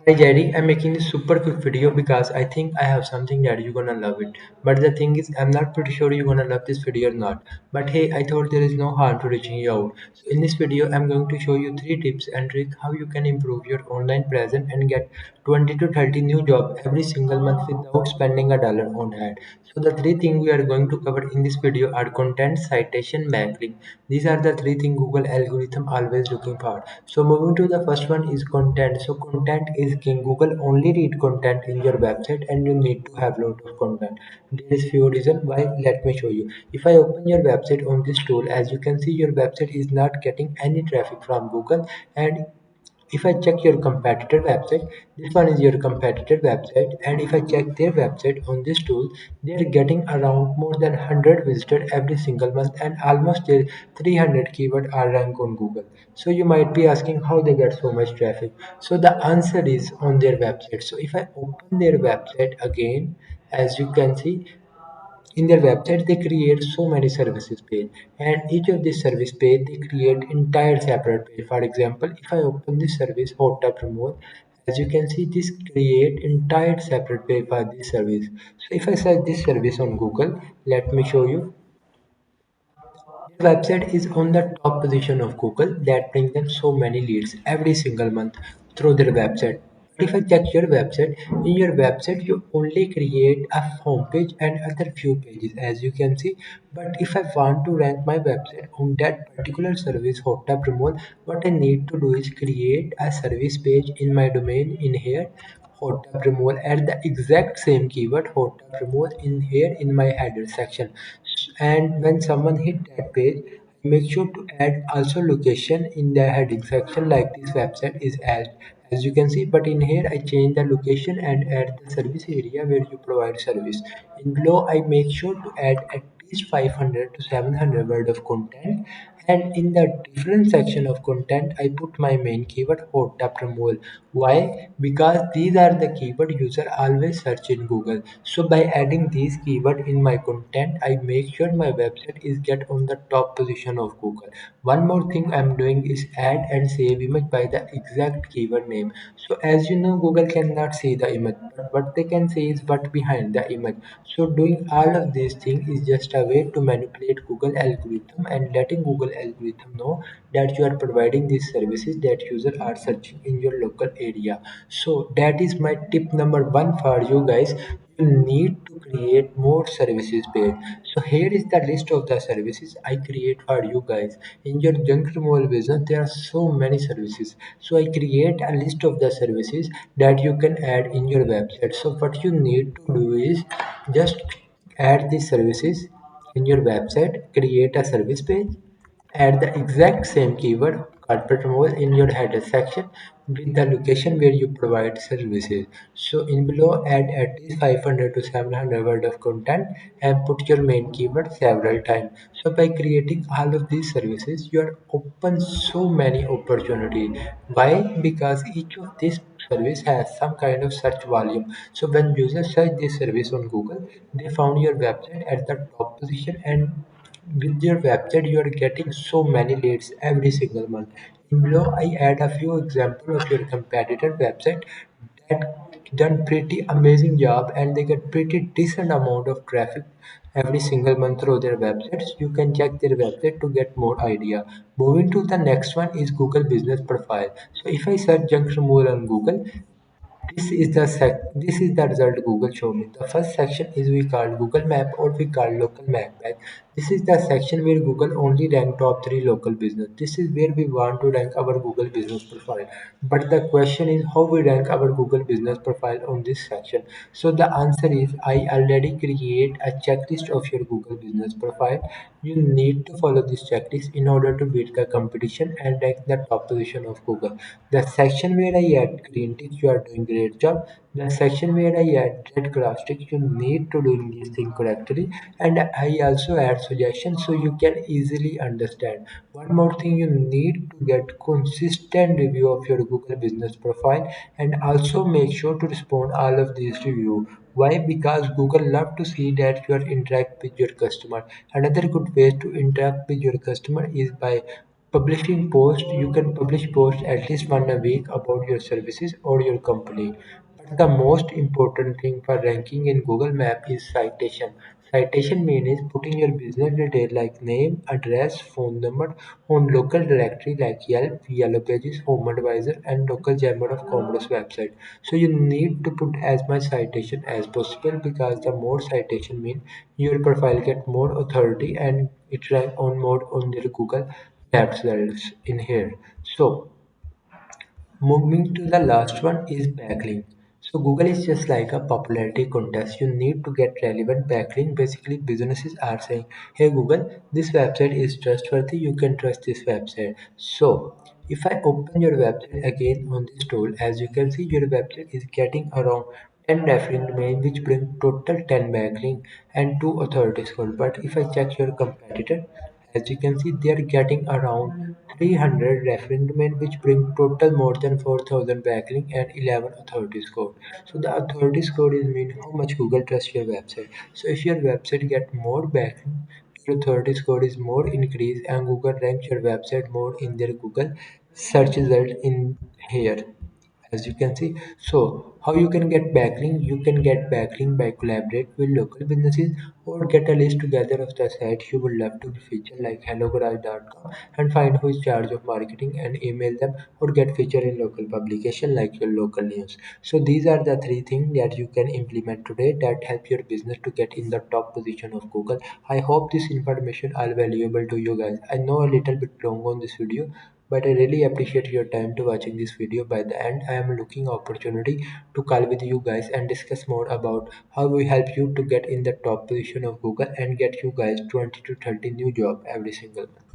Hi Jerry, I'm making this super quick video because I think I have something that you're gonna love it. But the thing is, I'm not pretty sure you're gonna love this video or not. But hey, I thought there is no harm to reaching you out. So in this video, I'm going to show you 3 tips and tricks how you can improve your online presence and get 20 to 30 new jobs every single month without spending a dollar on ad. So the 3 things we are going to cover in this video are content, citation, backlink. These are the 3 things Google algorithm always looking for. So moving to the first one is content. So content is king. Google only read content in your website and you need to have lot of content. There is few reason why. Let me show you. If I open your website on this tool, as you can see, your website is not getting any traffic from Google. And if I check your competitor website, this one is your competitor website, and if I check their website on this tool, they are getting around more than 100 visitors every single month, and almost their 300 keyword are ranked on Google. So you might be asking how they get so much traffic. So the answer is on their website. So if I open their website again, as you can see, in their website they create so many services page, and each of these service page they create entire separate page. For example, if I open this service hot tub removal, as you can see, this create entire separate page for this service. So if I search this service on Google, let me show you. Their website is on the top position of Google that brings them so many leads every single month through their website. If I check your website, in your website you only create a home page and other few pages, as you can see. But if I want to rank my website on that particular service hot tub removal, what I need to do is create a service page in my domain in here hot tub removal, add the exact same keyword hot tub removal in here in my header section. And when someone hit that page, make sure to add also location in the heading section like this website is as you can see. But in here I change the location and add the service area where you provide service. In below I make sure to add at least 500 to 700 word of content, and in the different section of content I put my main keyword hot tub removal. Why? Because these are the keyword user always search in Google. So by adding these keyword in my content, I make sure my website is get on the top position of Google. One more thing I'm doing is add and save image by the exact keyword name. So as you know, Google cannot see the image, but what they can see is what behind the image. So doing all of these things is just a way to manipulate Google algorithm and letting Google algorithm know that you are providing these services that users are searching in your local area. So that is my tip number one for you guys. You need to create more services page. So here is the list of the services I create for you guys. In your junk removal business, there are so many services. So I create a list of the services that you can add in your website. So what you need to do is just add these services in your website, create a service page, add the exact same keyword corporate mode in your header section with the location where you provide services. So in below add at least 500 to 700 word of content and put your main keyword several times. So by creating all of these services, you are open so many opportunities. Why? Because each of these service has some kind of search volume. So when users search this service on Google, they found your website at the top position, and with your website you are getting so many leads every single month. In below I add a few examples of your competitor website that done pretty amazing job and they get pretty decent amount of traffic every single month through their websites. You can check their website to get more idea. Moving to the next one is Google business profile. So if I search junk removal on Google, this is the result Google show me. The first section is we call Google Map or we call local map pack. This is the section where Google only rank top 3 local business. This is where we want to rank our Google business profile. But the question is how we rank our Google business profile on this section. So the answer is I already create a checklist of your Google business profile. You need to follow this checklist in order to beat the competition and rank the top position of Google. The section where I add green tick, you are doing great job. The section where I add red grass tick, you need to doing this thing correctly. And I also add suggestions so you can easily understand. One more thing, you need to get consistent review of your Google business profile and also make sure to respond all of these review. Why? Because Google love to see that you are interact with your customer. Another good way to interact with your customer is by Publishing post, you can publish posts at least one a week about your services or your company. But the most important thing for ranking in Google Map is citation. Citation means putting your business detail like name, address, phone number on local directory like Yelp, Yellow Pages, Home Advisor, and local Chamber of Commerce website. So you need to put as much citation as possible because the more citation mean your profile get more authority and it rank on more on their Google Maps results in here. So moving to the last one is backlink. So Google is just like a popularity contest. You need to get relevant backlink. Basically, businesses are saying, "Hey Google, this website is trustworthy. You can trust this website." So if I open your website again on this tool, as you can see, your website is getting around 10 referring domain, which bring total 10 backlink and 2 authority score. But if I check your competitor, as you can see, they are getting around 300 referring domain, which bring total more than 4,000 backlink and 11 authority score. So the authority score is mean how much Google trusts your website. So if your website get more backlink, your authority score is more increased and Google ranks your website more in their Google search result in here, as you can see. So how you can get backlink? You can get backlink by collaborate with local businesses or get a list together of the sites you would love to be featured like hellogarage.com and find who is charge of marketing and email them or get featured in local publication like your local news. So these are the three things that you can implement today that help your business to get in the top position of Google. I hope this information are valuable to you guys. I know a little bit long on this video, but I really appreciate your time to watching this video. By the end, I am looking opportunity to call with you guys and discuss more about how we help you to get in the top position of Google and get you guys 20 to 30 new job every single month.